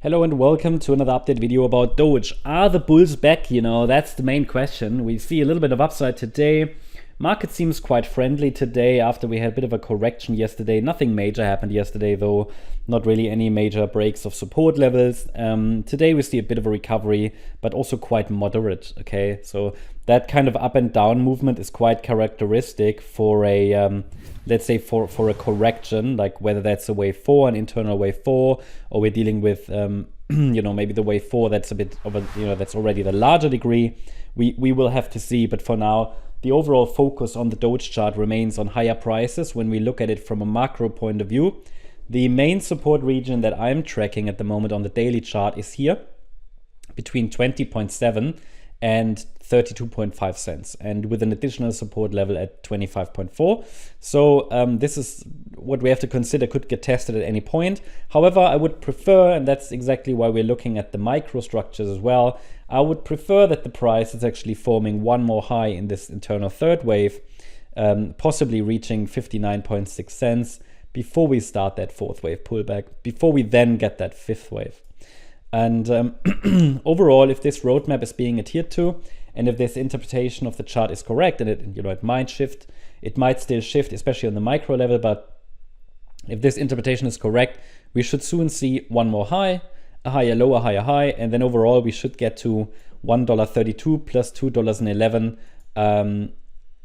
Hello and welcome to another update video about Doge. Are the bulls back? That's the main question. We see a little bit of upside today. Market seems quite friendly today after we had a bit of a correction yesterday. Nothing major happened yesterday though. Not really any major breaks of support levels. Today we see a bit of a recovery, but also quite moderate, okay? So that kind of up and down movement is quite characteristic for a, let's say for a correction, like whether that's a wave 4, an internal wave 4, or we're dealing with, maybe the wave 4 that's a bit of a, that's already the larger degree. We will have to see, but for now, the overall focus on the Doge chart remains on higher prices when we look at it from a macro point of view. The main support region that I'm tracking at the moment on the daily chart is here between 20.7 and 32.5 cents, and with an additional support level at 25.4. So this is what we have to consider could get tested at any point. However, I would prefer, and that's exactly why we're looking at the microstructures as well, I would prefer that the price is actually forming one more high in this internal third wave, possibly reaching 59.6 cents before we start that fourth wave pullback, before we then get that fifth wave. And overall, if this roadmap is being adhered to, and if this interpretation of the chart is correct, and it might shift, it might still shift, especially on the micro level, but if this interpretation is correct, we should soon see one more high, a higher low, a higher high, and then overall we should get to $1.32 plus $2.11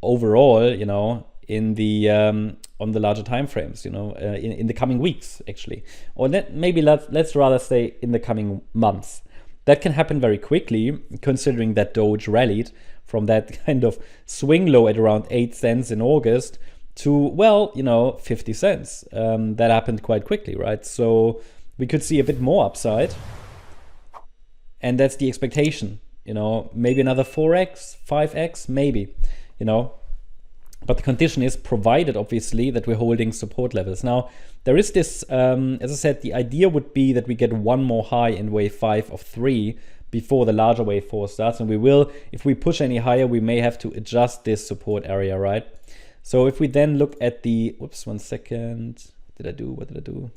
overall, in the on the larger time frames, in the coming weeks actually, or maybe let's rather say in the coming months. That can happen very quickly, considering that Doge rallied from that kind of swing low at around 8 cents in August to 50 cents. That happened quite quickly, right? So we could see a bit more upside, and that's the expectation. Maybe another 4x, 5x, maybe, But the condition is provided, obviously, that we're holding support levels. Now, there is this, as I said, the idea would be that we get one more high in wave 5 of 3 before the larger wave 4 starts. And we will, if we push any higher, we may have to adjust this support area, right? So if we then look at the, whoops, 1 second. What did I do?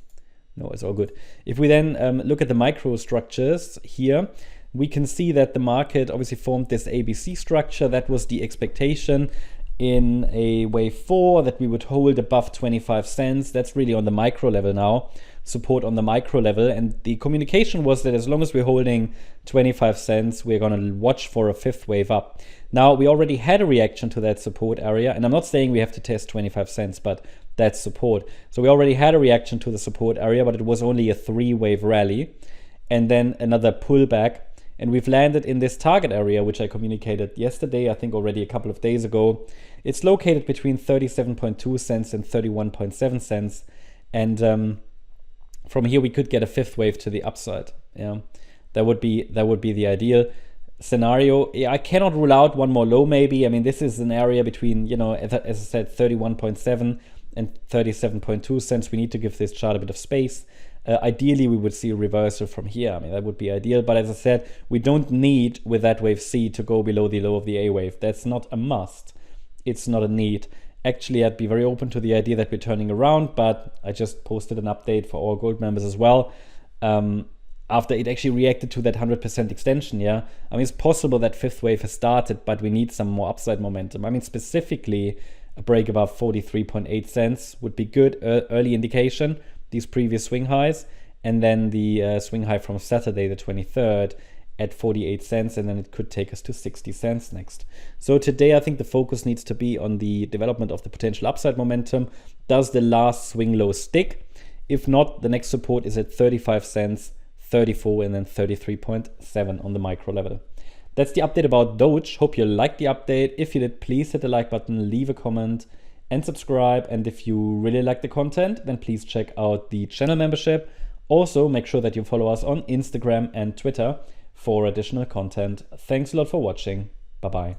No, it's all good. If we then look at the microstructures here, we can see that the market obviously formed this ABC structure. That was the expectation in a wave 4 that we would hold above 25 cents. That's really on the micro level now, support on the micro level. And the communication was that as long as we're holding 25 cents, we're going to watch for a fifth wave up. Now, we already had a reaction to that support area, and I'm not saying we have to test 25 cents, but that's support. So we already had a reaction to the support area, but it was only a 3-wave rally and then another pullback. And we've landed in this target area, which I communicated yesterday, I think already a couple of days ago. It's located between 37.2 cents and 31.7 cents. And from here, we could get a fifth wave to the upside. Yeah, that would be the ideal scenario. I cannot rule out one more low, maybe. I mean, this is an area between, as I said, 31.7 and 37.2 cents. We need to give this chart a bit of space. Ideally, we would see a reversal from here. I mean, that would be ideal. But as I said, we don't need, with that wave C, to go below the low of the A wave. That's not a must. It's not a need. Actually, I'd be very open to the idea that we're turning around, but I just posted an update for all gold members as well. After it actually reacted to that 100% extension, yeah? I mean, it's possible that fifth wave has started, but we need some more upside momentum. I mean, specifically, a break above 43.8 cents would be good, early indication, these previous swing highs, and then the swing high from Saturday, the 23rd, at 48 cents, and then it could take us to 60 cents next. So today, I think the focus needs to be on the development of the potential upside momentum. Does the last swing low stick? If not, the next support is at 35 cents, 34, and then 33.7 on the micro level. That's the update about Doge. Hope you liked the update. If you did, please hit the like button, leave a comment, and subscribe. And if you really like the content, then please check out the channel membership. Also, make sure that you follow us on Instagram and Twitter for additional content. Thanks a lot for watching. Bye-bye.